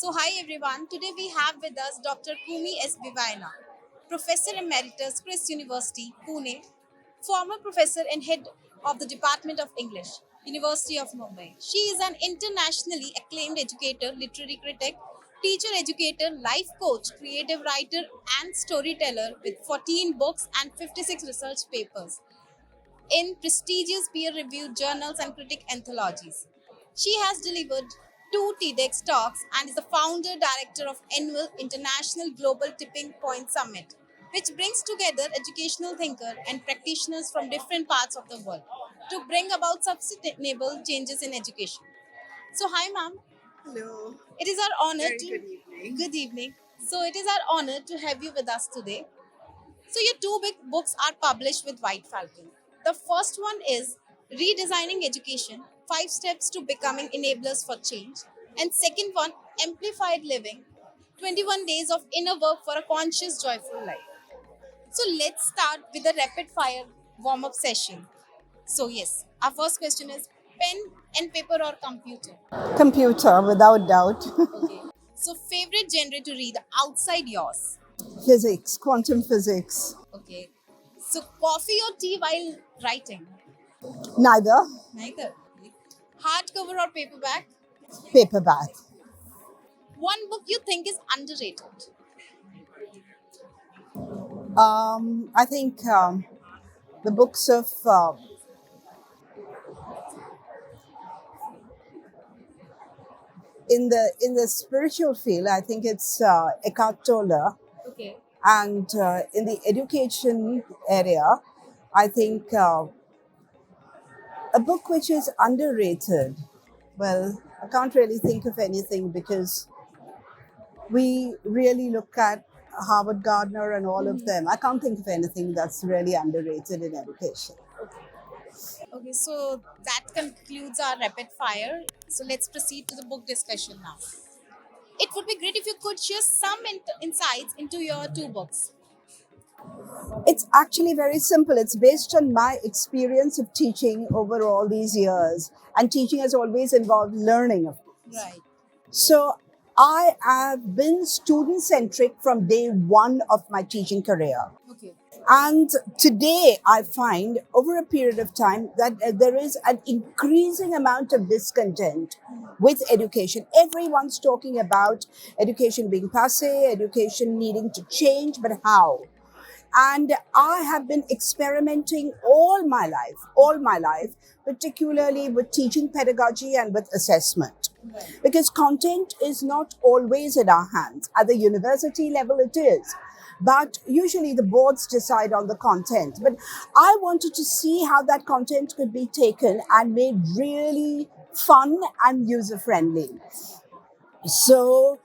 Hi everyone. Today we have with us Dr. Coomi S. Vevaina, Professor Emeritus, Christ University, Pune, former professor and head of the Department of English, University of Mumbai. She is an internationally acclaimed educator, literary critic, teacher educator, life coach, creative writer, and storyteller with 14 books and 56 research papers in prestigious peer-reviewed journals and critic anthologies. She has delivered two TEDx talks and is the founder director of annual International Global Tipping Point Summit, which brings together educational thinkers and practitioners from different parts of the world to bring about sustainable changes in education. Hi, ma'am. Hello, It is our honor very to good evening. good evening. It is our honor to have you with us today. Your two big books are published with White Falcon. The first one is Redesigning Education: 5 Steps to Becoming Enablers for Change, and second one, Amplified Living: 21 Days of Inner Work for a Conscious, Joyful Life. Let's start with a rapid fire warm up session. Yes, our first question is pen and paper or computer? Computer, without doubt. Okay. Favorite genre to read outside yours? Physics, quantum physics. Okay. Coffee or tea while writing? Neither. Neither. Hardcover or paperback? Paperback. One book you think is underrated? I think the books of in the spiritual field. I think it's Eckhart Tolle, Okay. and in the education area, I think a book which is underrated. Well, I can't really think of anything because we really look at Harvard Gardner and all of them. I can't think of anything that's really underrated in education. Okay, that concludes our rapid fire. Let's proceed to the book discussion now. It would be great if you could share some insights into your two books. It's actually very simple. It's based on my experience of teaching over all these years. And teaching has always involved learning. Right. So I have been student centric from day one of my teaching career. Okay. And today I find over a period of time that there is an increasing amount of discontent with education. Everyone's talking about education being passé, education needing to change, but how? And I have been experimenting all my life, particularly with teaching pedagogy and with assessment. Because content is not always in our hands. At the university level, it is. But usually the boards decide on the content. But I wanted to see how that content could be taken and made really fun and user friendly. So,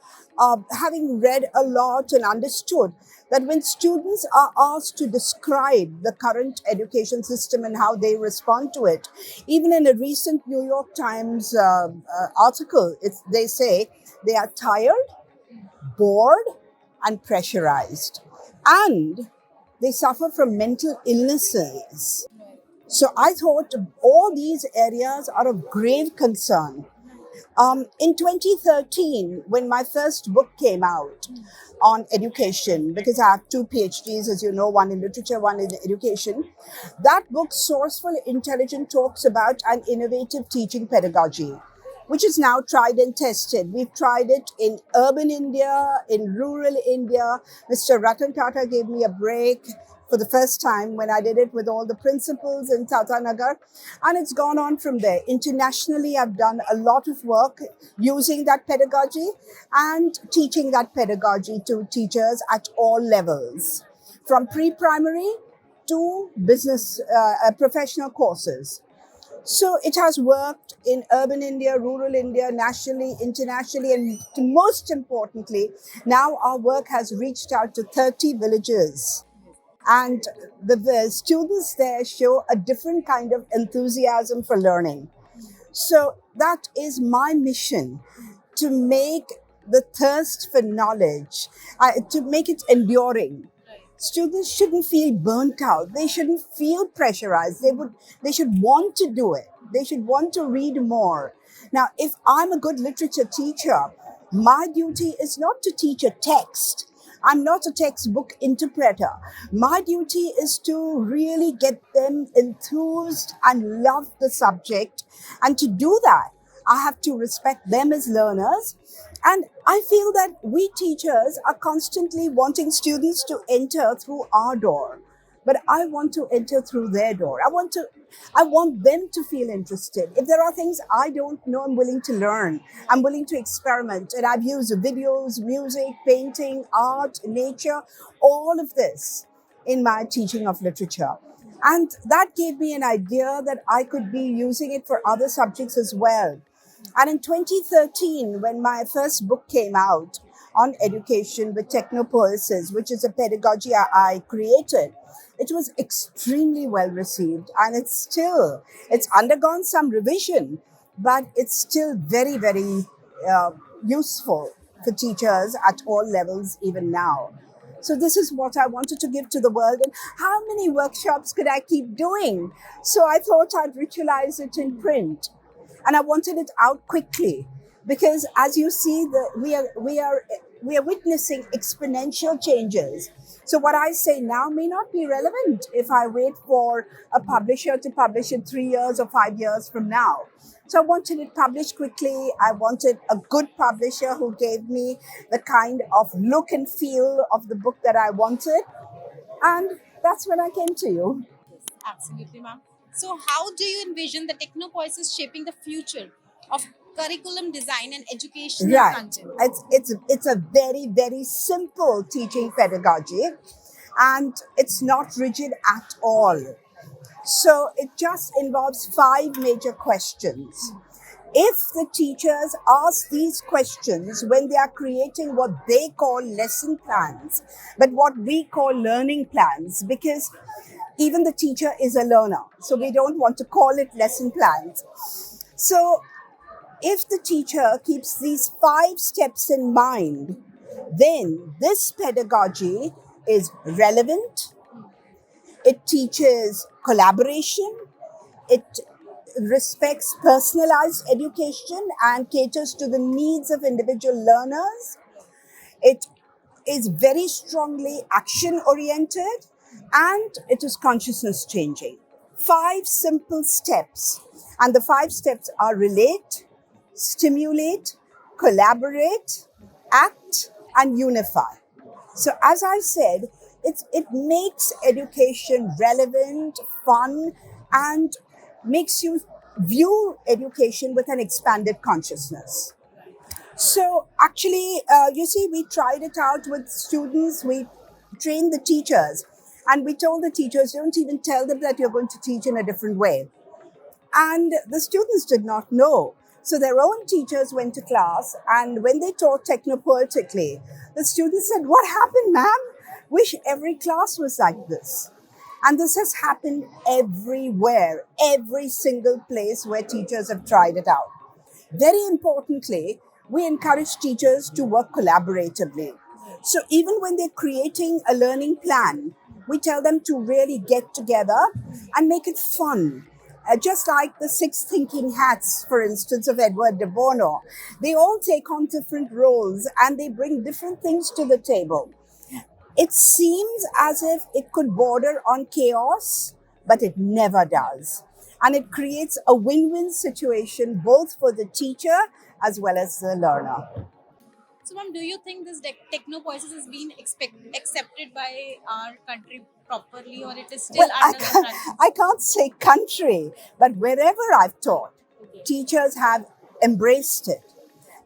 having read a lot and understood that when students are asked to describe the current education system and how they respond to it, even in a recent New York Times article, they say they are tired, bored, and pressurized. And they suffer from mental illnesses. So I thought all these areas are of grave concern. In 2013, when my first book came out on education, because I have two PhDs, as you know, one in literature, one in education, that book, Sourceful Intelligent, talks about an innovative teaching pedagogy, which is now tried and tested. We've tried it in urban India, in rural India. Mr. Ratan Tata gave me a break for the first time when I did it with all the principals in Tata Nagar. And it's gone on from there. Internationally, I've done a lot of work using that pedagogy and teaching that pedagogy to teachers at all levels, from pre-primary to business professional courses. So it has worked in urban India, rural India, nationally, internationally, and most importantly, now our work has reached out to 30 villages. And the students there show a different kind of enthusiasm for learning. So that is my mission, to make the thirst for knowledge, to make it enduring. Students shouldn't feel burnt out. They shouldn't feel pressurized. They should want to do it. They should want to read more. Now, if I'm a good literature teacher, My duty is not to teach a text. I'm not a textbook interpreter. My duty is to really get them enthused and love the subject. And to do that, I have to respect them as learners. And I feel that we teachers are constantly wanting students to enter through our door, but I want to enter through their door. I want them to feel interested. If there are things I don't know, I'm willing to learn. I'm willing to experiment. And I've used videos, music, painting, art, nature, all of this in my teaching of literature. And that gave me an idea that I could be using it for other subjects as well. And in 2013, when my first book came out on education with Technopoesis, which is a pedagogy I created, it was extremely well received. And it's undergone some revision, but it's still very, very useful for teachers at all levels, even now. So this is what I wanted to give to the world. And how many workshops could I keep doing? So I thought I'd ritualize it in print, and I wanted it out quickly because, as you see, we are witnessing exponential changes. So what I say now may not be relevant if I wait for a publisher to publish it 3 years or 5 years from now. So I wanted it published quickly. I wanted a good publisher who gave me the kind of look and feel of the book that I wanted. And that's when I came to you. Absolutely, ma'am. So, how do you envision the technopoiesis shaping the future of curriculum design and educational Right. content? It's a very, very simple teaching pedagogy, and it's not rigid at all. So it just involves 5 major questions. If the teachers ask these questions when they are creating what they call lesson plans, but what we call learning plans, because even the teacher is a learner, so we don't want to call it lesson plans. So if the teacher keeps these 5 steps in mind, then this pedagogy is relevant. It teaches collaboration. It respects personalized education and caters to the needs of individual learners. It is very strongly action oriented, and it is consciousness changing. 5 simple steps. And the 5 steps are relate, stimulate, collaborate, act, and unify. So, as I said, it makes education relevant, fun, and makes you view education with an expanded consciousness. So, actually, you see, we tried it out with students, we trained the teachers, and we told the teachers, don't even tell them that you're going to teach in a different way. And the students did not know. So their own teachers went to class, and when they taught technopoetically, the students said, "What happened, ma'am? Wish every class was like this." And this has happened everywhere, every single place where teachers have tried it out. Very importantly, we encourage teachers to work collaboratively. So even when they're creating a learning plan, we tell them to really get together and make it fun. Just like the 6 thinking hats, for instance, of Edward de Bono, they all take on different roles and they bring different things to the table. It seems as if it could border on chaos, but it never does. And it creates a win-win situation both for the teacher as well as the learner. So, ma'am, do you think this technopoiesis is being accepted by our country properly, or it is still Well, under the transition? I can't say country, but wherever I've taught, teachers have embraced it.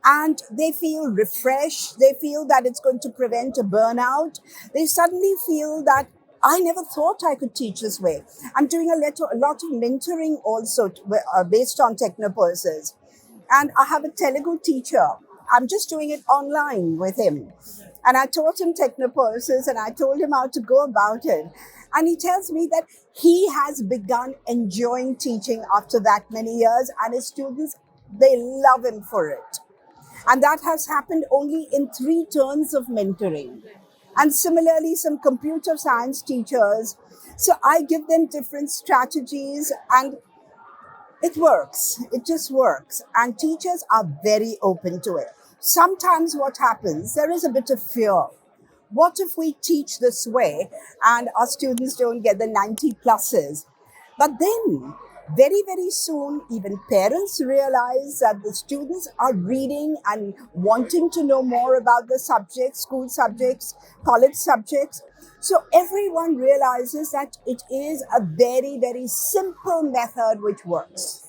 And they feel refreshed. They feel that it's going to prevent a burnout. They suddenly feel that I never thought I could teach this way. I'm doing a lot of mentoring also based on technopoiesis. And I have a Telugu teacher. I'm just doing it online with him. And I taught him technopoiesis and I told him how to go about it. And he tells me that he has begun enjoying teaching after that many years, and his students, they love him for it. And that has happened only in 3 turns of mentoring. And similarly, some computer science teachers. So I give them different strategies, and it works. It just works. And teachers are very open to it. sometimes what happens, there is a bit of fear. What if we teach this way and our students don't get the 90 pluses? But then, very, very soon, even parents realize that the students are reading and wanting to know more about the subjects, school subjects, college subjects. So everyone realizes that it is a very, very simple method which works.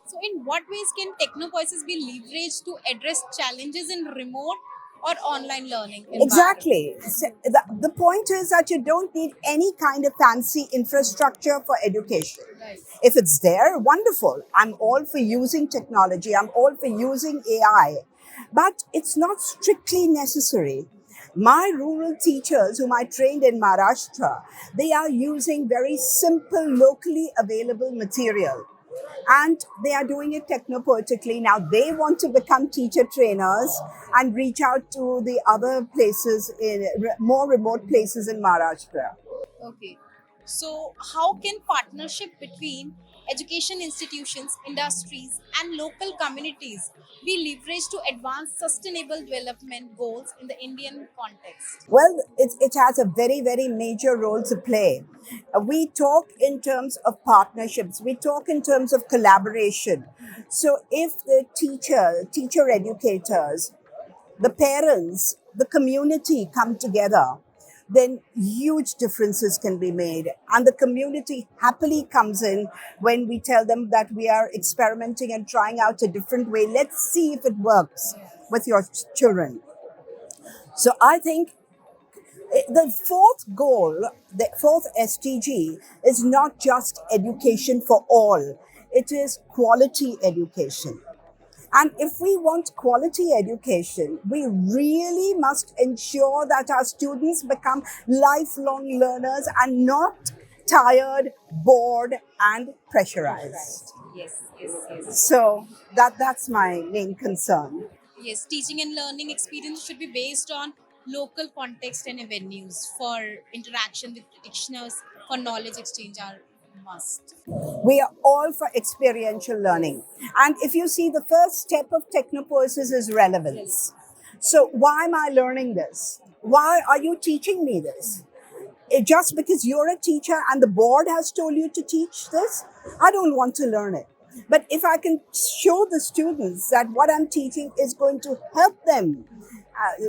So, in what ways can technopoiesis be leveraged to address challenges in remote or online learning environment? Exactly. The point is that you don't need any kind of fancy infrastructure for education. Right. If it's there, wonderful. I'm all for using technology, I'm all for using AI, but it's not strictly necessary. My rural teachers, whom I trained in Maharashtra, they are using very simple, locally available material, and they are doing it technopoetically. Now they want to become teacher trainers and reach out to the other places in more remote places in Maharashtra. Okay. So, how can partnership between education institutions, industries, and local communities be leveraged to advance sustainable development goals in the Indian context? Well, it has a very, very major role to play. We talk in terms of partnerships, we talk in terms of collaboration. So, if the teacher educators, the parents, the community come together, then huge differences can be made. And the community happily comes in when we tell them that we are experimenting and trying out a different way. Let's see if it works with your children. So I think the fourth goal, the fourth SDG, is not just education for all, it is quality education. And if we want quality education, we really must ensure that our students become lifelong learners and not tired, bored, and pressurized. Yes, yes, yes. So that's my main concern. Yes, teaching and learning experience should be based on local context and avenues for interaction with practitioners for knowledge exchange are must. We are all for experiential learning. And if you see, the first step of technopoiesis is relevance. So why am I learning this? Why are you teaching me this? Just because you're a teacher and the board has told you to teach this, I don't want to learn it. But if I can show the students that what I'm teaching is going to help them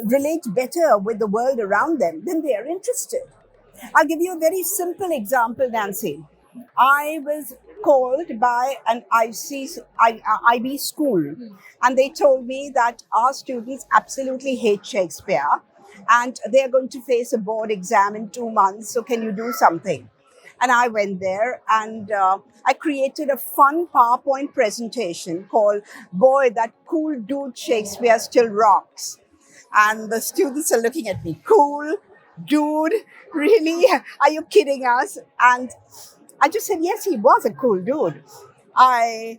relate better with the world around them, then they are interested. I'll give you a very simple example, Nancy. I was called by an IB school, and they told me that our students absolutely hate Shakespeare and they're going to face a board exam in 2 months. So, can you do something? And I went there and I created a fun PowerPoint presentation called Boy, That Cool Dude Shakespeare Still Rocks. And the students are looking at me, cool, dude, really? Are you kidding us? And I just said, yes, he was a cool dude. I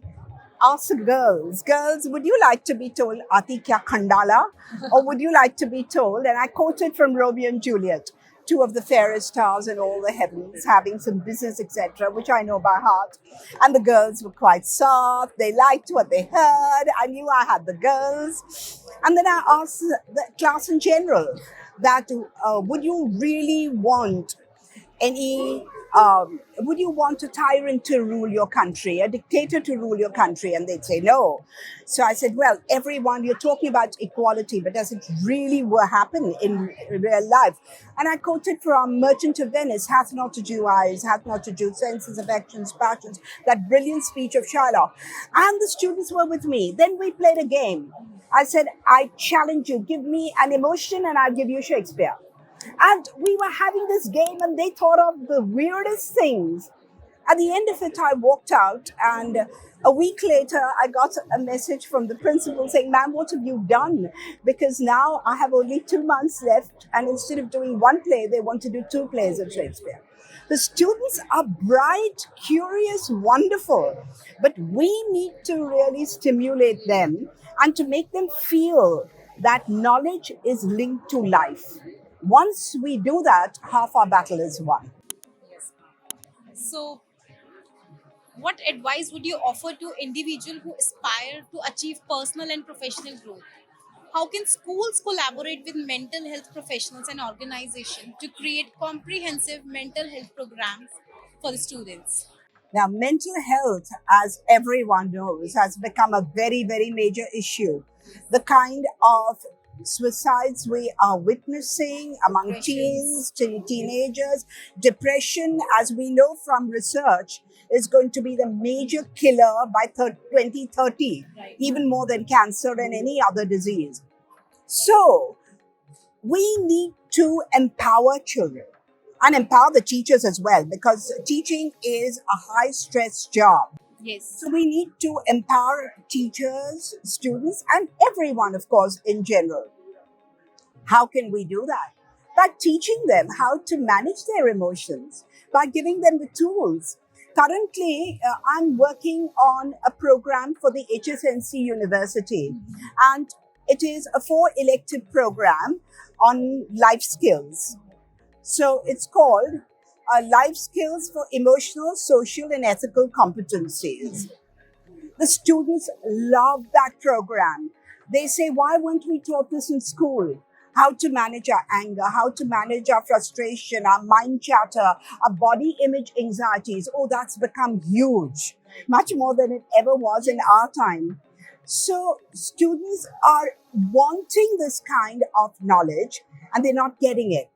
asked the girls, would you like to be told Ati kya khandala? Or would you like to be told, and I quoted from Romeo and Juliet, two of the fairest stars in all the heavens, having some business, etc., which I know by heart. And the girls were quite soft. They liked what they heard. I knew I had the girls. And then I asked the class in general that would you really want any would you want a tyrant to rule your country, a dictator to rule your country? And they'd say no. So I said, well, everyone, you're talking about equality, but does it really happen in real life? And I quoted from Merchant of Venice, hath not a Jew eyes, hath not a Jew senses, affections, passions, that brilliant speech of Shylock. And the students were with me. Then we played a game. I said, I challenge you, give me an emotion and I'll give you Shakespeare. And we were having this game, and they thought of the weirdest things. At the end of it, I walked out, and a week later, I got a message from the principal saying, ma'am, what have you done? Because now I have only 2 months left, and instead of doing one play, they want to do two plays of Shakespeare. The students are bright, curious, wonderful, but we need to really stimulate them and to make them feel that knowledge is linked to life. Once we do that, half our battle is won. Yes. So, what advice would you offer to individuals who aspire to achieve personal and professional growth? How can schools collaborate with mental health professionals and organizations to create comprehensive mental health programs for the students? Now, mental health, as everyone knows, has become a very, very major issue. The kind of suicides we are witnessing among Depressions. teens, teenagers, depression, as we know from research, is going to be the major killer by 2030, Right. even more than cancer and any other disease. So, we need to empower children and empower the teachers as well, because teaching is a high stress job. Yes. So we need to empower teachers, students, and everyone, of course, in general. How can we do that? By teaching them how to manage their emotions, by giving them the tools. Currently, I'm working on a program for the HSNC University, and it is a 4 elective program on life skills. So it's called Life Skills for Emotional, Social, and Ethical Competencies. The students love that program. They say, why weren't we taught this in school? How to manage our anger, how to manage our frustration, our mind chatter, our body image anxieties. Oh, that's become huge, much more than it ever was in our time. So students are wanting this kind of knowledge and they're not getting it.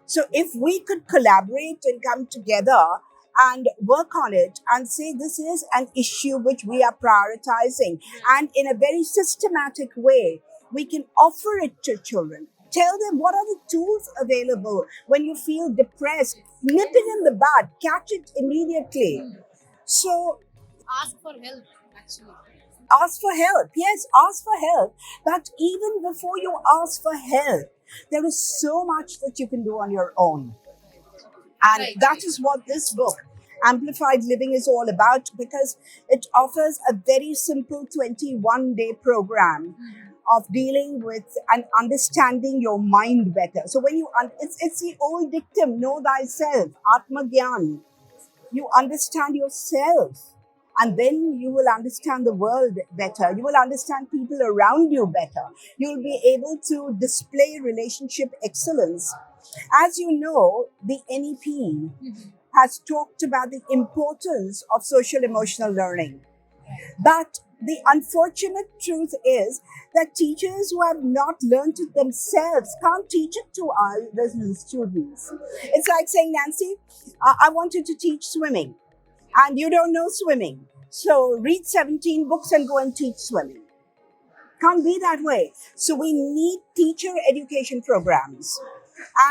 So if we could collaborate and come together and work on it and say this is an issue which we are prioritizing, and in a very systematic way, we can offer it to children. Tell them what are the tools available when you feel depressed. Nip it in the bud, catch it immediately. So Ask for help, actually. ask for help. Yes, ask for help. But even before you ask for help, there is so much that you can do on your own. And Right, that right. is what this book, Amplified Living, is all about, because it offers a very simple 21-day program of dealing with and understanding your mind better. So when you, it's the old dictum, know thyself, Atma Gyan. You understand yourself, and then you will understand the world better. You will understand people around you better. You'll be able to display relationship excellence. As you know, the NEP has talked about the importance of social emotional learning. But the unfortunate truth is that teachers who have not learned it themselves can't teach it to the students. It's like saying, Nancy, I want you to teach swimming, and you don't know swimming. So read 17 books and go and teach swimming. Can't be that way. So we need teacher education programs.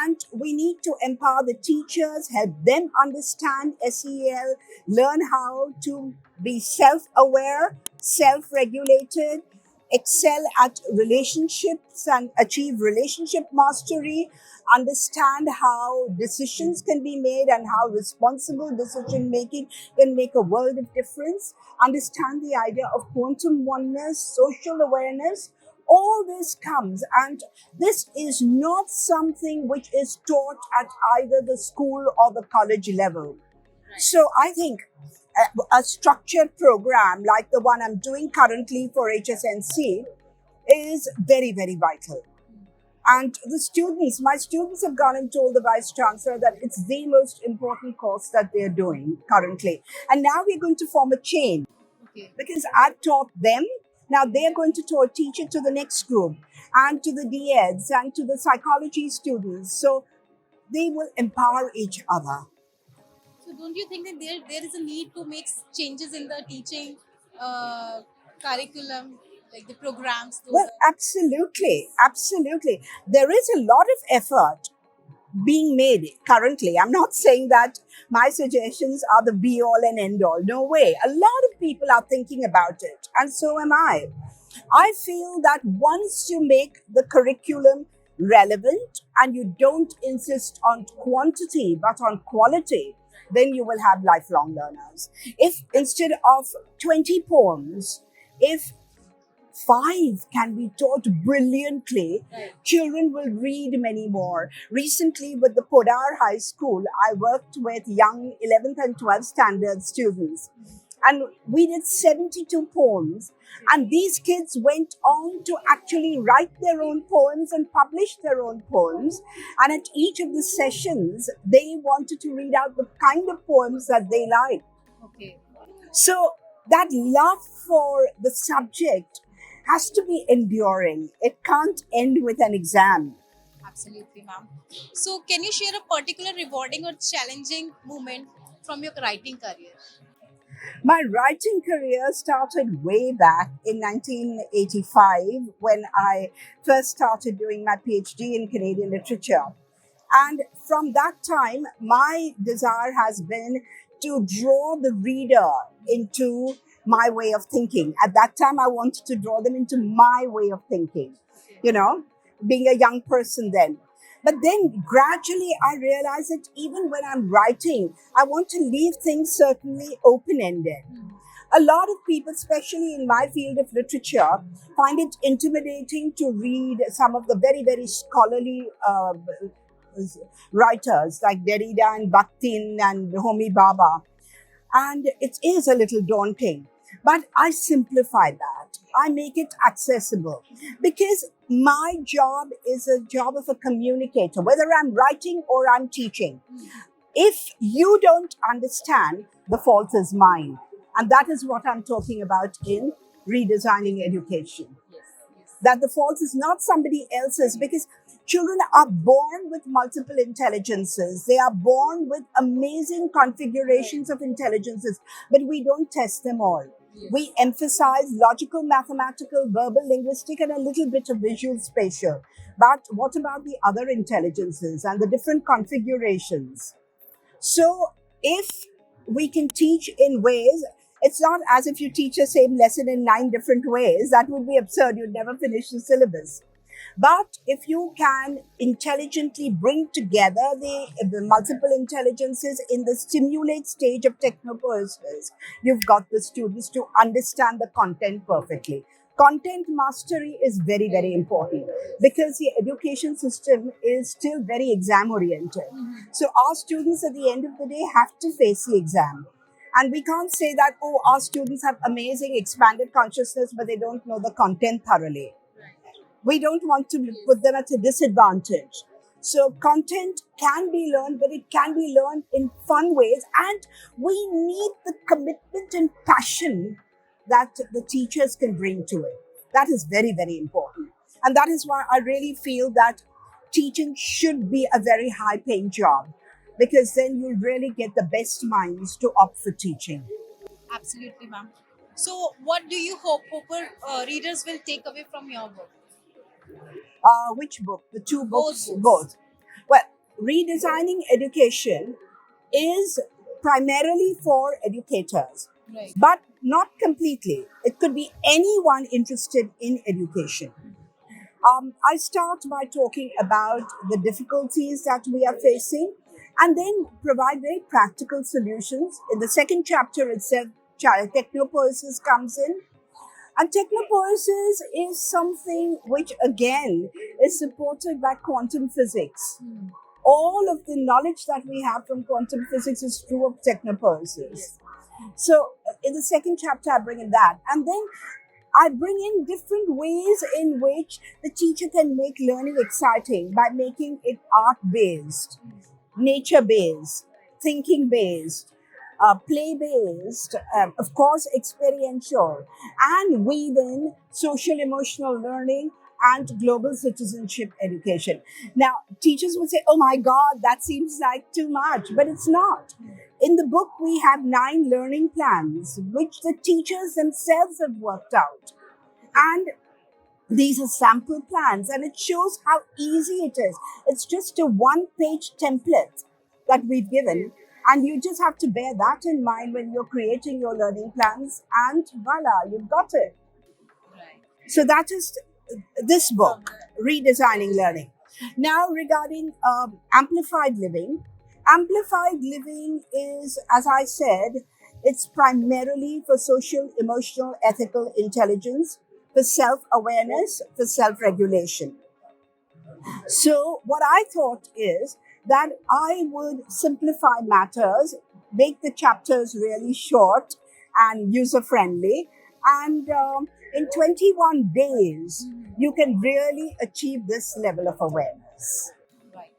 And we need to empower the teachers, help them understand SEL, learn how to be self aware, self regulated, excel at relationships and achieve relationship mastery, understand how decisions can be made and how responsible decision making can make a world of difference, understand the idea of quantum oneness, social awareness. All this comes, and this is not something which is taught at either the school or the college level. So I think a structured program like the one I'm doing currently for HSNC is very, very vital. And the students, my students have gone and told the vice chancellor that it's the most important course that they're doing currently. And now we're going to form a chain, Okay. because I've taught them. Now they're going to teach it to the next group and to the DEds and to the psychology students. So they will empower each other. So don't you think that there is a need to make changes in the teaching curriculum, like the programs, those Well, are absolutely. Absolutely. There is a lot of effort being made currently. I'm not saying that my suggestions are the be all and end all. No way. A lot of people are thinking about it, and so am I. I feel that once you make the curriculum relevant and you don't insist on quantity but on quality, then you will have lifelong learners. If instead of 20 poems, if 5 can be taught brilliantly, children will read many more. Recently, with the Podar High School, I worked with young 11th and 12th standard students. And we did 72 poems. And these kids went on to actually write their own poems and publish their own poems. And at each of the sessions, they wanted to read out the kind of poems that they liked. Okay. So that love for the subject has to be enduring. It can't end with an exam. Absolutely, ma'am. So, can you share a particular rewarding or challenging moment from your writing career? My writing career started way back in 1985 when I first started doing my PhD in Canadian literature. And from that time, my desire has been to draw the reader into my way of thinking. At that time, I wanted to draw them into my way of thinking, you know, being a young person then. But then gradually I realized that even when I'm writing, I want to leave things certainly open ended. A lot of people, especially in my field of literature, find it intimidating to read some of the very, very scholarly writers like Derrida and Bakhtin and Homi Bhabha. And it is a little daunting. But I simplify that. I make it accessible because my job is a job of a communicator, whether I'm writing or I'm teaching. If you don't understand, the fault is mine. And that is what I'm talking about in redesigning education. That the fault is not somebody else's because children are born with multiple intelligences. They are born with amazing configurations of intelligences, but we don't test them all. We emphasize logical, mathematical, verbal, linguistic, and a little bit of visual spatial. But what about the other intelligences and the different configurations? So if we can teach in ways, it's not as if you teach the same lesson in 9 different ways. That would be absurd. You'd never finish the syllabus. But if you can intelligently bring together the multiple intelligences in the stimulate stage of technopoiesis, you've got the students to understand the content perfectly. Content mastery is very, very important because the education system is still very exam oriented. So our students at the end of the day have to face the exam. And we can't say that, oh, our students have amazing expanded consciousness, but they don't know the content thoroughly. We don't want to put them at a disadvantage. So content can be learned, but it can be learned in fun ways. And we need the commitment and passion that the teachers can bring to it. That is very, very important. And that is why I really feel that teaching should be a very high paying job because then you really get the best minds to opt for teaching. Absolutely, ma'am. So, what do you hope readers will take away from your book? Which book? The two Both books? books. Both. Well, redesigning education is primarily for educators, Right. but not completely. It could be anyone interested in education. I start by talking about the difficulties that we are facing and then provide very practical solutions. In the second chapter itself, child technopoiesis comes in. And technopoiesis is something which, again, is supported by quantum physics. All of the knowledge that we have from quantum physics is true of technopoiesis. So, in the second chapter, I bring in that. And then I bring in different ways in which the teacher can make learning exciting by making it art based, nature based, thinking based, play based, of course, experiential, and weave in social emotional learning and global citizenship education. Now, teachers would say, oh my God, that seems like too much, but it's not. In the book, we have 9 learning plans, which the teachers themselves have worked out. And these are sample plans, and it shows how easy it is. It's just a 1-page template that we've given, and you just have to bear that in mind when you're creating your learning plans, and voila, you've got it. So that is this book, Redesigning Learning. Now, regarding amplified living is, as I said, it's primarily for social, emotional, ethical intelligence, for self-awareness, for self-regulation. So what I thought is that I would simplify matters, make the chapters really short, and user friendly. And in 21 days, you can really achieve this level of awareness. Right.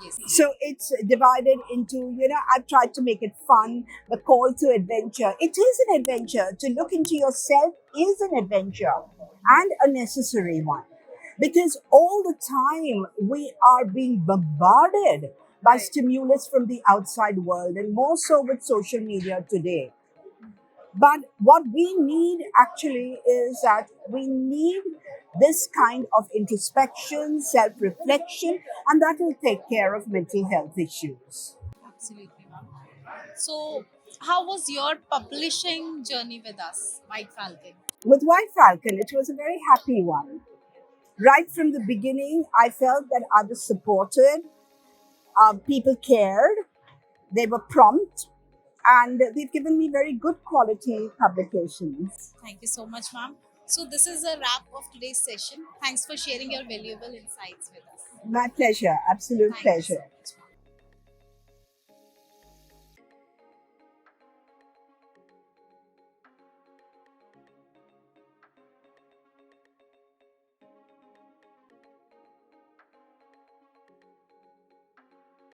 Yes. So it's divided into, I've tried to make it fun, the call to adventure. It is an adventure. To look into yourself is an adventure and a necessary one. Because all the time we are being bombarded by stimulus from the outside world, and more so with social media today. But what we need actually is that we need this kind of introspection, self reflection, and that will take care of mental health issues. Absolutely, ma'am. So, how was your publishing journey with us, White Falcon? With White Falcon, it was a very happy one. Right from the beginning, I felt that I was supported, people cared, they were prompt, and they've given me very good quality publications. Thank you so much, ma'am. So, this is a wrap of today's session. Thanks for sharing your valuable insights with us. My pleasure, absolute Thank you so pleasure. much.